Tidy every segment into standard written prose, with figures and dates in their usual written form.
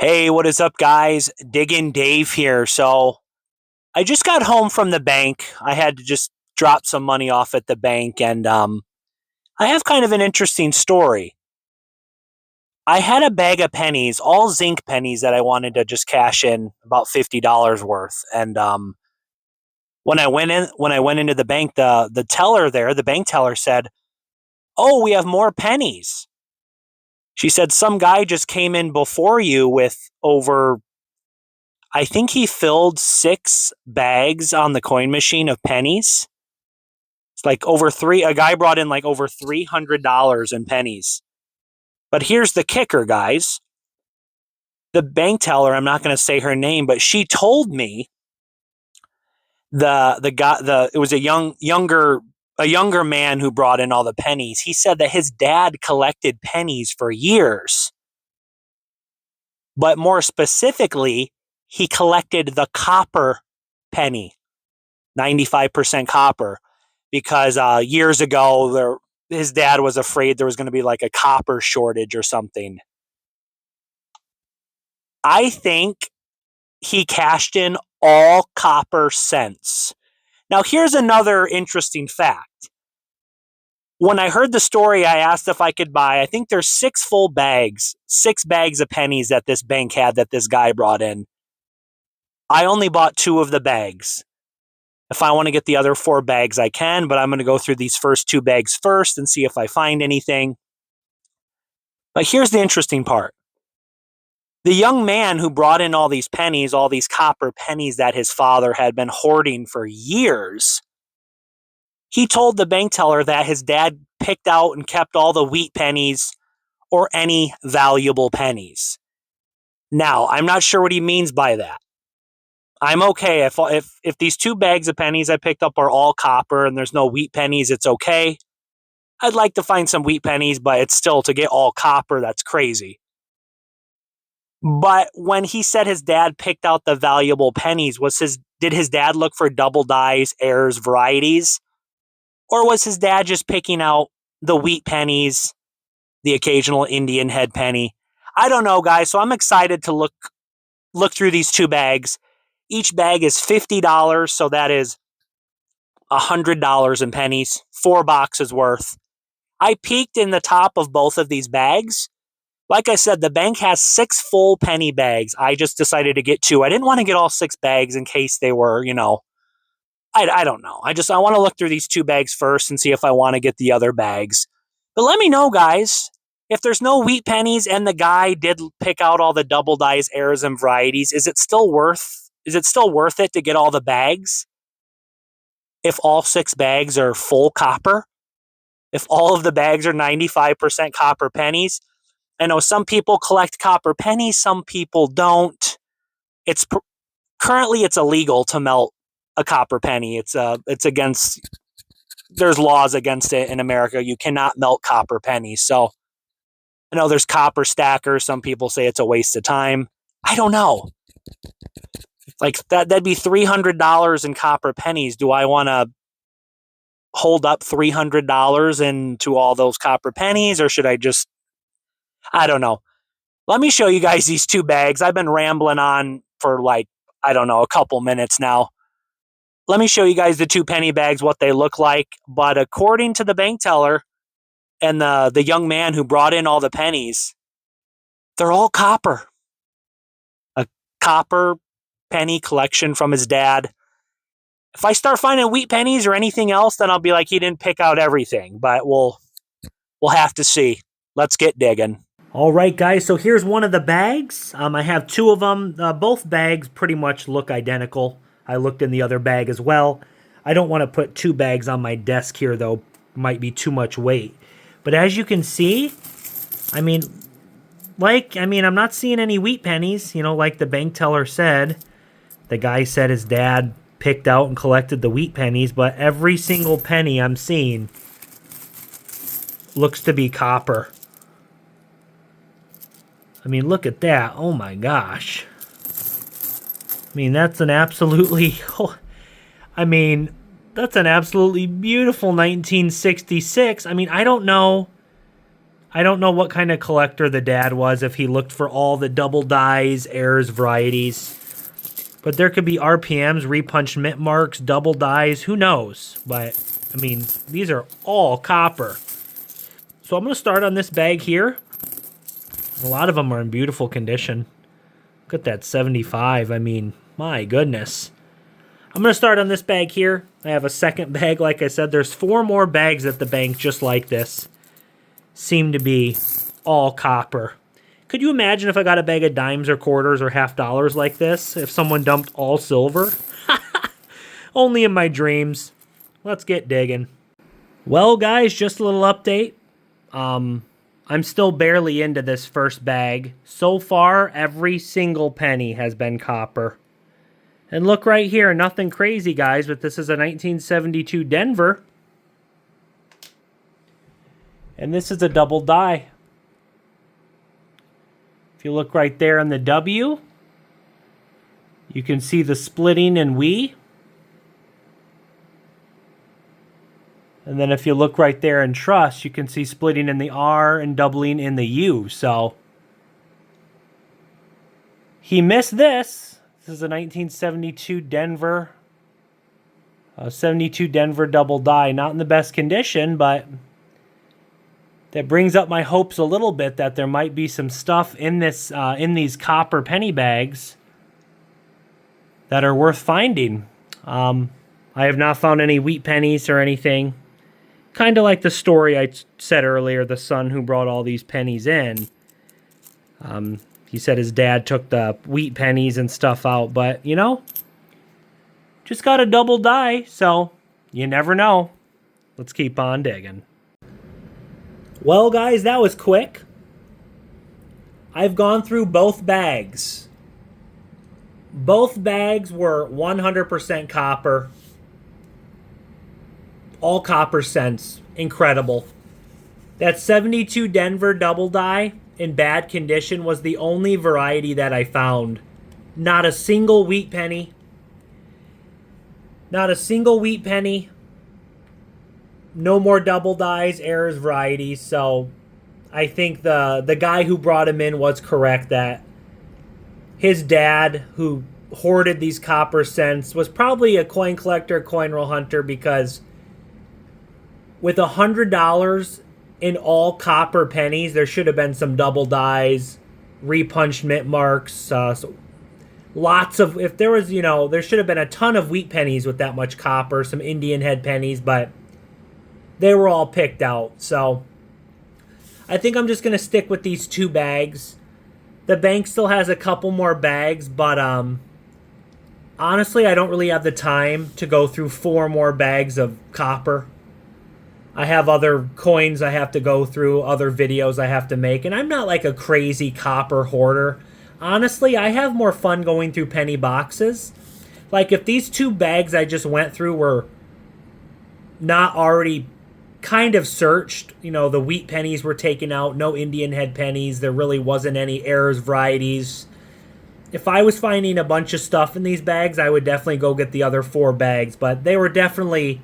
Hey, what is up, guys? Diggin Dave here. So, I just got home from the bank. I had to just drop some money off at the bank, and I have kind of an interesting story. I had a bag of pennies, all zinc pennies, that I wanted to just cash in about $50 worth. And when I went into the bank, the teller there, the bank teller said, "Oh, we have more pennies." She said some guy just came in before you with over, I think he filled 6 bags on the coin machine of pennies. It's like a guy brought in like over $300 in pennies. But here's the kicker, guys. The bank teller, I'm not going to say her name, but she told me the guy, it was a younger man who brought in all the pennies. He said that his dad collected pennies for years. But more specifically, he collected the copper penny, 95% copper, because years ago his dad was afraid there was going to be like a copper shortage or something. I think he cashed in all copper cents. Now, here's another interesting fact. When I heard the story, I asked if I could buy, I think there's 6 bags of pennies that this bank had that this guy brought in. I only bought 2 of the bags. If I want to get the other 4 bags, I can, but I'm going to go through these first 2 bags first and see if I find anything. But here's the interesting part. The young man who brought in all these pennies, all these copper pennies that his father had been hoarding for years, he told the bank teller that his dad picked out and kept all the wheat pennies or any valuable pennies. Now, I'm not sure what he means by that. I'm okay if these 2 bags of pennies I picked up are all copper and there's no wheat pennies, it's okay. I'd like to find some wheat pennies, but it's still, to get all copper, that's crazy. But when he said his dad picked out the valuable pennies, did his dad look for double dice, heirs, varieties? Or was his dad just picking out the wheat pennies, the occasional Indian head penny? I don't know, guys. So I'm excited to look through these 2 bags. Each bag is $50, so that is $100 in pennies, 4 boxes worth. I peeked in the top of both of these bags. Like I said, the bank has 6 full penny bags. I just decided to get 2. I didn't want to get all 6 bags in case they were, I don't know. I want to look through these 2 bags first and see if I want to get the other bags. But let me know, guys, if there's no wheat pennies and the guy did pick out all the double dice, heirs, and varieties, is it still worth it to get all the bags? If all 6 bags are full copper? If all of the bags are 95% copper pennies? I know some people collect copper pennies, some people don't. Currently it's illegal to melt a copper penny. It's against, there's laws against it in America. You cannot melt copper pennies. So I know there's copper stackers. Some people say it's a waste of time. I don't know. Like that'd be $300 in copper pennies. Do I want to hold up $300 into all those copper pennies, or should I don't know. Let me show you guys these 2 bags. I've been rambling on for I don't know, a couple minutes now. Let me show you guys the 2 penny bags, what they look like. But according to the bank teller and the young man who brought in all the pennies, they're all copper. A copper penny collection from his dad. If I start finding wheat pennies or anything else, then I'll be like, he didn't pick out everything. But we'll have to see. Let's get digging. All right, guys, so here's one of the bags. I have 2 of them. Both bags pretty much look identical. I looked in the other bag as well. I don't want to put 2 bags on my desk here, though. Might be too much weight. But as you can see, I'm not seeing any wheat pennies, like the bank teller said. The guy said his dad picked out and collected the wheat pennies, but every single penny I'm seeing looks to be copper. Look at that. Oh my gosh. That's an absolutely beautiful 1966. I don't know I don't know what kind of collector the dad was, if he looked for all the double dies, errors, varieties. But there could be RPMs, repunched mint marks, double dies, who knows? But, I mean, these are all copper. So I'm going to start on this bag here. A lot of them are in beautiful condition. Look at that 75. I mean, my goodness. I'm going to start on this bag here. I have a second bag, like I said. There's 4 more bags at the bank just like this. Seem to be all copper. Could you imagine if I got a bag of dimes or quarters or half dollars like this? If someone dumped all silver? Only in my dreams. Let's get digging. Well, guys, just a little update. I'm still barely into this first bag. So far, every single penny has been copper. And look right here, nothing crazy, guys, but this is a 1972 Denver. And this is a double die. If you look right there in the W, you can see the splitting in we. And then if you look right there in truss, you can see splitting in the R and doubling in the U. So he missed this. This is a 1972 Denver. 72 Denver double die. Not in the best condition, but that brings up my hopes a little bit that there might be some stuff in this in these copper penny bags that are worth finding. I have not found any wheat pennies or anything. Kind of like the story I said earlier, the son who brought all these pennies in. He said his dad took the wheat pennies and stuff out, but, you know, just got a double die, so you never know. Let's keep on digging. Well, guys, that was quick. I've gone through both bags. Both bags were 100% copper. All copper cents. Incredible. That 72 Denver double die in bad condition was the only variety that I found. Not a single wheat penny. Not a single wheat penny. No more double dies, errors, varieties. So I think the guy who brought him in was correct that his dad, who hoarded these copper cents, was probably a coin collector, coin roll hunter, because with $100 in all copper pennies, there should have been some double dies, repunched mint marks, so lots of, if there was, you know, there should have been a ton of wheat pennies with that much copper, some Indian head pennies, but they were all picked out. So I think I'm just going to stick with these 2 bags. The bank still has a couple more bags, but honestly, I don't really have the time to go through 4 more bags of copper. I have other coins I have to go through, other videos I have to make, and I'm not like a crazy copper hoarder. Honestly, I have more fun going through penny boxes. Like, if these 2 bags I just went through were not already kind of searched, you know, the wheat pennies were taken out, no Indian head pennies, there really wasn't any errors, varieties. If I was finding a bunch of stuff in these bags, I would definitely go get the other 4 bags, but they were definitely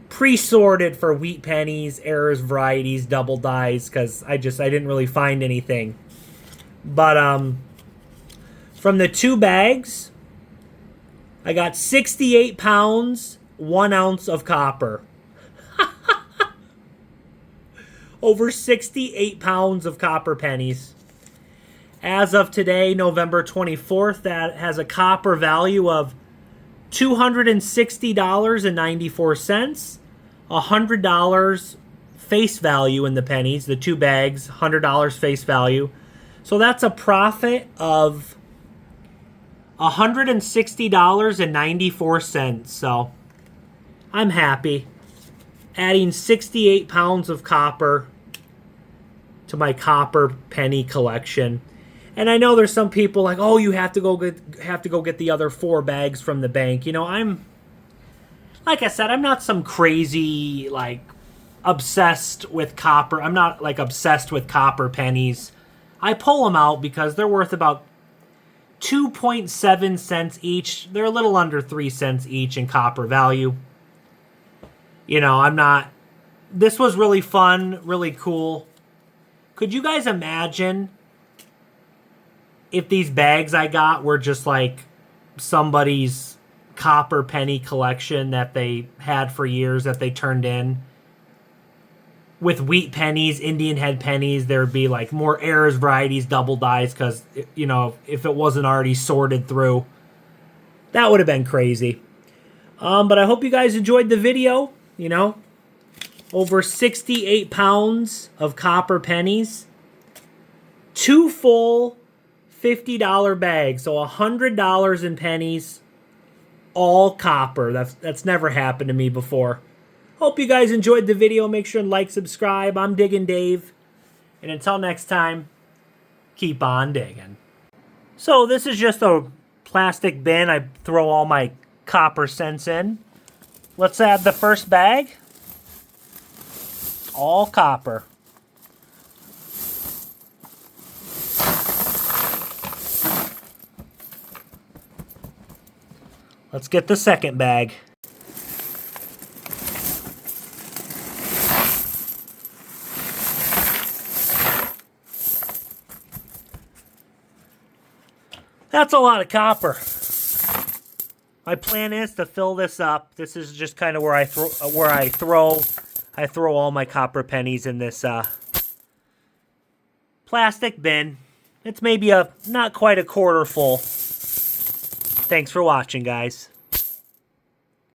pre-sorted for wheat pennies, errors, varieties, double dies, because I didn't really find anything. But from the 2 bags, I got 68 pounds, 1 ounce of copper. Over 68 pounds of copper pennies. As of today, November 24th, that has a copper value of $260.94. $100 face value in the pennies, the 2 bags, $100 face value. So that's a profit of $160.94. So I'm happy. Adding 68 pounds of copper to my copper penny collection. And I know there's some people like, oh, you have to go get the other 4 bags from the bank. You know, like I said, I'm not some crazy, like, obsessed with copper. I'm not, like, obsessed with copper pennies. I pull them out because they're worth about 2.7 cents each. They're a little under 3 cents each in copper value. You know, I'm not... This was really fun, really cool. Could you guys imagine if these bags I got were just like somebody's copper penny collection that they had for years that they turned in? With wheat pennies, Indian head pennies, there would be like more errors, varieties, double dies, because, you know, if it wasn't already sorted through, that would have been crazy. But I hope you guys enjoyed the video. You know, over 68 pounds of copper pennies, 2 full $50 bags, so $100 in pennies, all copper. That's never happened to me before. Hope you guys enjoyed the video. Make sure and like, subscribe. I'm Diggin' Dave. And until next time, keep on digging. So this is just a plastic bin I throw all my copper cents in. Let's add the first bag. All copper. Let's get the second bag. That's a lot of copper. My plan is to fill this up. This is just kind of where I throw all my copper pennies in this plastic bin. It's maybe not quite a quarter full. Thanks for watching, guys.